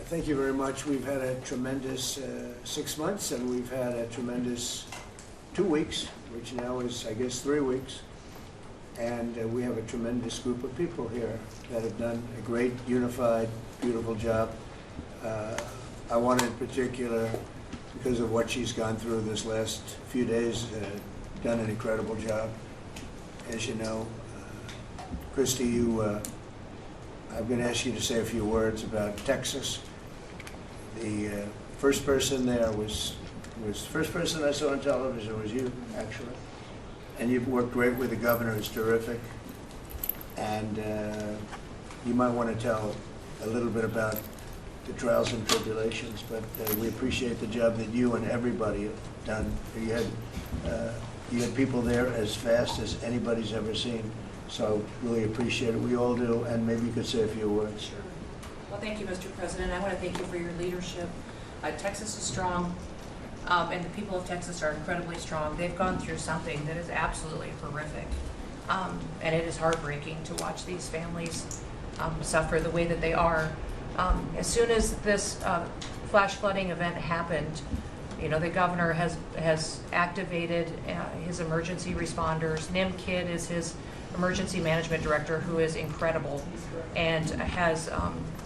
Thank you very much. We've had a tremendous 6 months, and we've had a tremendous 2 weeks, which now is, I guess, 3 weeks. And we have a tremendous group of people here that have done a great, unified, beautiful job. I want in particular, because of what she's gone through this last few days, done an incredible job. As you know, Kristi, I'm going to ask you to say a few words about Texas. The first person there was the first person I saw on television was you, actually. And you've worked great with the governor. It's terrific. And you might want to tell a little bit about the trials and tribulations, but we appreciate the job that you and everybody have done. You had people there as fast as anybody's ever seen. So really appreciate it. We all do. And maybe you could say a few words. Sure. Well, thank you, Mr. President. I want to thank you for your leadership. Texas is strong, and the people of Texas are incredibly strong. They've gone through something that is absolutely horrific, and it is heartbreaking to watch these families suffer the way that they are. As soon as this flash flooding event happened, you know, the governor has activated his emergency responders. Noem is his emergency management director, who is incredible, and has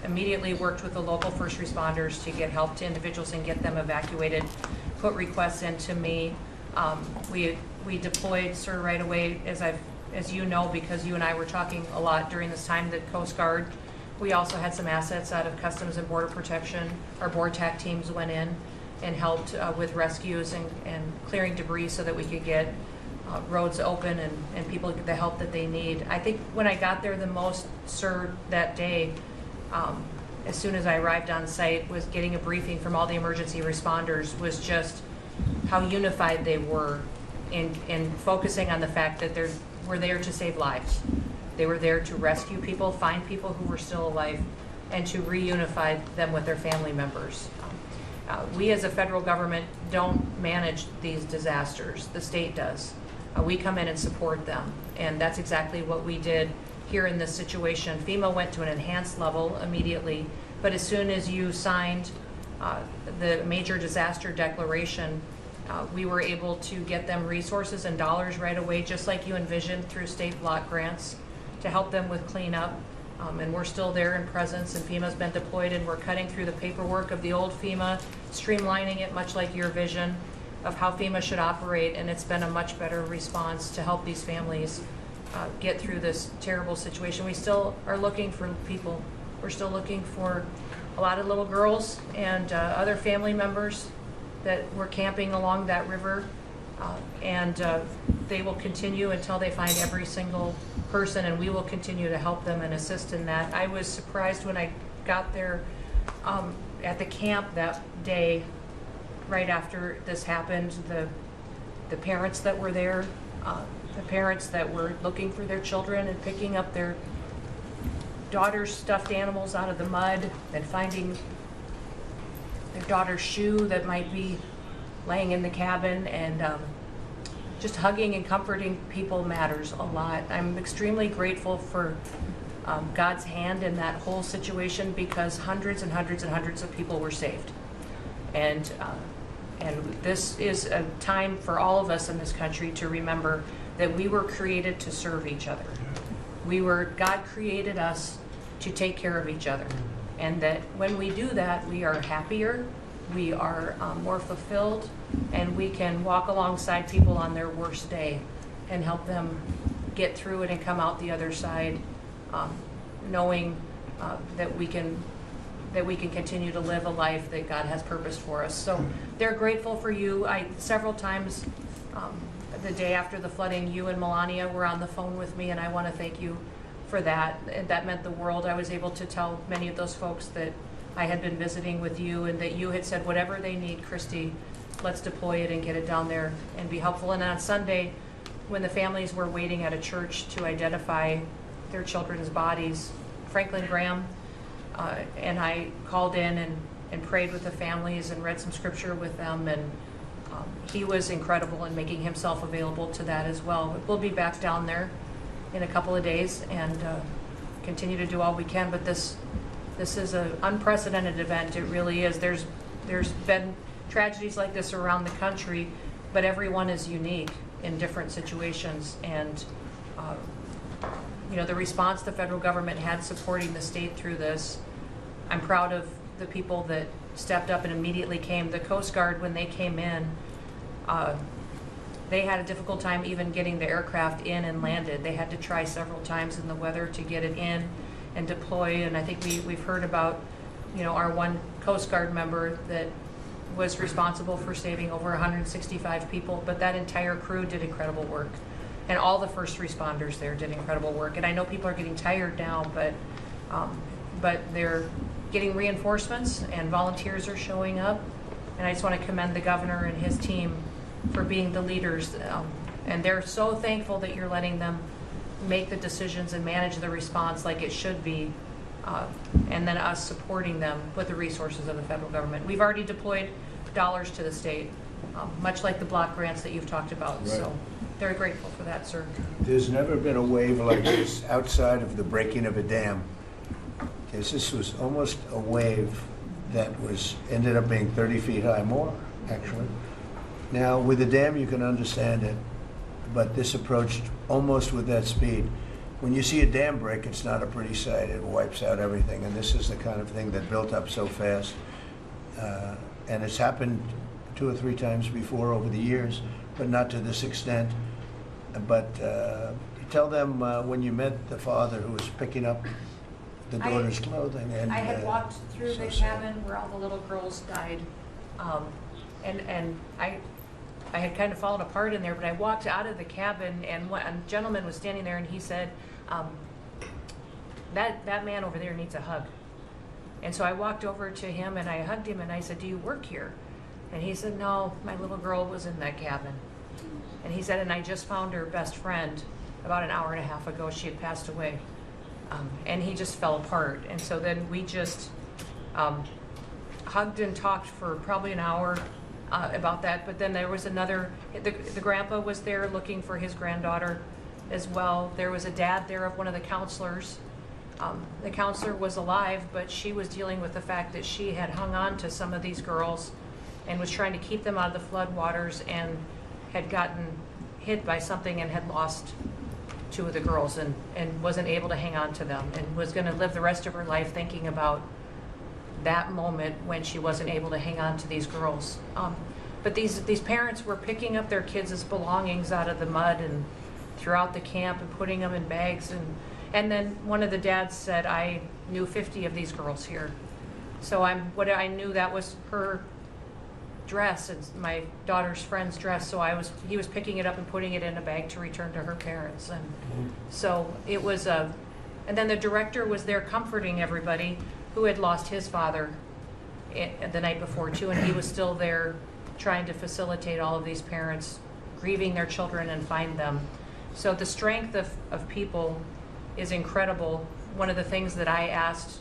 immediately worked with the local first responders to get help to individuals and get them evacuated, put requests into me. We deployed sort of right away, as you know, because you and I were talking a lot during this time, the Coast Guard. We also had some assets out of Customs and Border Protection. Our board TAC teams went in and helped with rescues and clearing debris so that we could get roads open and people get the help that they need. I think when I got there the most, sir, that day, as soon as I arrived on site, was getting a briefing from all the emergency responders, was just how unified they were in focusing on the fact that we're there to save lives. They were there to rescue people, find people who were still alive, and to reunify them with their family members. We as a federal government don't manage these disasters. The state does. We come in and support them, and that's exactly what we did here in this situation. FEMA went to an enhanced level immediately, but as soon as you signed the major disaster declaration, we were able to get them resources and dollars right away, just like you envisioned, through state block grants to help them with cleanup. And we're still there in presence, and FEMA's been deployed, and we're cutting through the paperwork of the old FEMA, streamlining it much like your vision of how FEMA should operate, and it's been a much better response to help these families get through this terrible situation. We still are looking for people. We're still looking for a lot of little girls and other family members that were camping along that river, and they will continue until they find every single person, and we will continue to help them and assist in that. I was surprised when I got there at the camp that day, right after this happened, the parents that were there, the parents that were looking for their children and picking up their daughter's stuffed animals out of the mud and finding their daughter's shoe that might be laying in the cabin, and just hugging and comforting people matters a lot. I'm extremely grateful for God's hand in that whole situation, because hundreds and hundreds and hundreds of people were saved. And this is a time for all of us in this country to remember that we were created to serve each other. God created us to take care of each other. And that when we do that, we are happier, we are more fulfilled, and we can walk alongside people on their worst day and help them get through it and come out the other side, knowing that we can continue to live a life that God has purposed for us. So they're grateful for you. Several times the day after the flooding, you and Melania were on the phone with me, and I want to thank you for that. That meant the world. I was able to tell many of those folks that I had been visiting with you, and that you had said, whatever they need, Kristi, let's deploy it and get it down there and be helpful. And on Sunday, when the families were waiting at a church to identify their children's bodies, Franklin Graham and I called in and prayed with the families and read some scripture with them, and he was incredible in making himself available to that as well. We'll be back down there in a couple of days and continue to do all we can, but this This is an unprecedented event. It really is. There's been tragedies like this around the country, but everyone is unique in different situations. And the response the federal government had supporting the state through this, I'm proud of the people that stepped up and immediately came. The Coast Guard, when they came in, they had a difficult time even getting the aircraft in and landed. They had to try several times in the weather to get it in and deploy. And I think we've heard about, our one Coast Guard member that was responsible for saving over 165 people, but that entire crew did incredible work. And all the first responders there did incredible work. And I know people are getting tired now, but they're getting reinforcements and volunteers are showing up. And I just want to commend the governor and his team for being the leaders. And they're so thankful that you're letting them make the decisions and manage the response like it should be. And then us supporting them with the resources of the federal government. We've already deployed dollars to the state, much like the block grants that you've talked about. Right. So very grateful for that, sir. There's never been a wave like this outside of the breaking of a dam. Because this was almost a wave that ended up being 30 feet high, more actually. Now with the dam you can understand it, but this approached almost with that speed. When you see a dam break, it's not a pretty sight. It wipes out everything, and this is the kind of thing that built up so fast. And it's happened 2 or 3 times before over the years, but not to this extent. But tell them when you met the father who was picking up the daughter's clothing. And I had walked through so the sad. cabin where all the little girls died, and I had kind of fallen apart in there, but I walked out of the cabin, and a gentleman was standing there, and he said, that man over there needs a hug. And so I walked over to him, and I hugged him, and I said, do you work here? And he said, no, my little girl was in that cabin. And he said, and I just found her best friend about an hour and a half ago. She had passed away. And he just fell apart. And so then we just hugged and talked for probably an hour about that. But then there was the grandpa was there looking for his granddaughter as well. There was a dad there of one of the counselors. The counselor was alive, but she was dealing with the fact that she had hung on to some of these girls and was trying to keep them out of the floodwaters and had gotten hit by something and had lost 2 of the girls and wasn't able to hang on to them and was going to live the rest of her life thinking about that moment when she wasn't able to hang on to these girls. But these parents were picking up their kids' belongings out of the mud and throughout the camp and putting them in bags. And then one of the dads said, I knew 50 of these girls here. So I knew that was her dress and my daughter's friend's dress. So he was picking it up and putting it in a bag to return to her parents. And so it was and then the director was there comforting everybody who had lost his father the night before too. And he was still there trying to facilitate all of these parents grieving their children and find them. So the strength of people is incredible. One of the things that I asked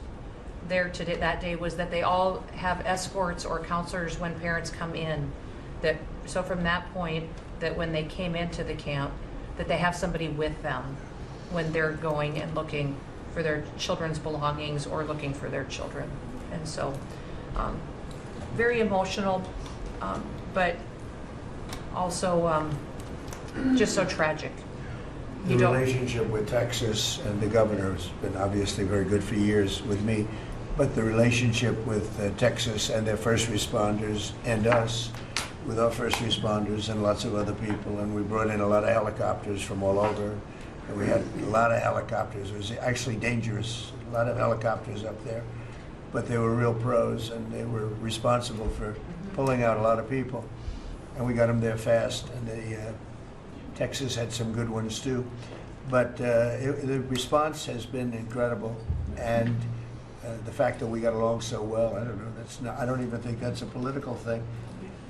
there today, that day, was that they all have escorts or counselors when parents come in. So from that point, that when they came into the camp, that they have somebody with them when they're going and looking for their children's belongings or looking for their children. And so very emotional, but also just so tragic. The relationship with Texas and the governor has been obviously very good for years with me, but the relationship with Texas and their first responders and us with our first responders and lots of other people, and we brought in a lot of helicopters from all over, and we had a lot of helicopters. It was actually dangerous, a lot of helicopters up there, but they were real pros, and they were responsible for pulling out a lot of people, and we got them there fast, and Texas had some good ones too, but the response has been incredible, and the fact that we got along so well, I don't know, I don't even think that's a political thing,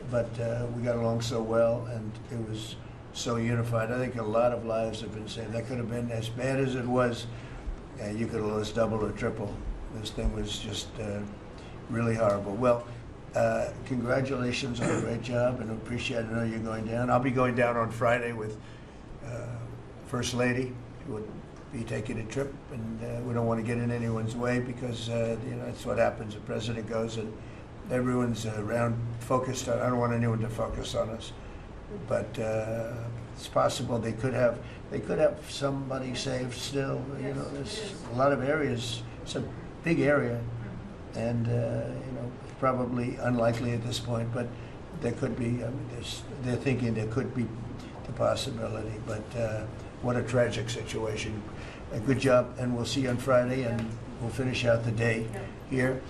but we got along so well, and it was so unified. I think a lot of lives have been saved. That could have been as bad as it was. You could have lost double or triple. This thing was just really horrible. Well, congratulations on a great job, and I appreciate it. I know you're going down. I'll be going down on Friday with First Lady. be taking a trip, and we don't want to get in anyone's way because that's what happens. The president goes and everyone's around focused on. I don't want anyone to focus on us, but it's possible they could have somebody saved still. Yes, There's a lot of areas. It's a big area, and probably unlikely at this point, but there could be. I mean, they're thinking there could be the possibility, but what a tragic situation. A good job, and we'll see you on Friday, and we'll finish out the day here.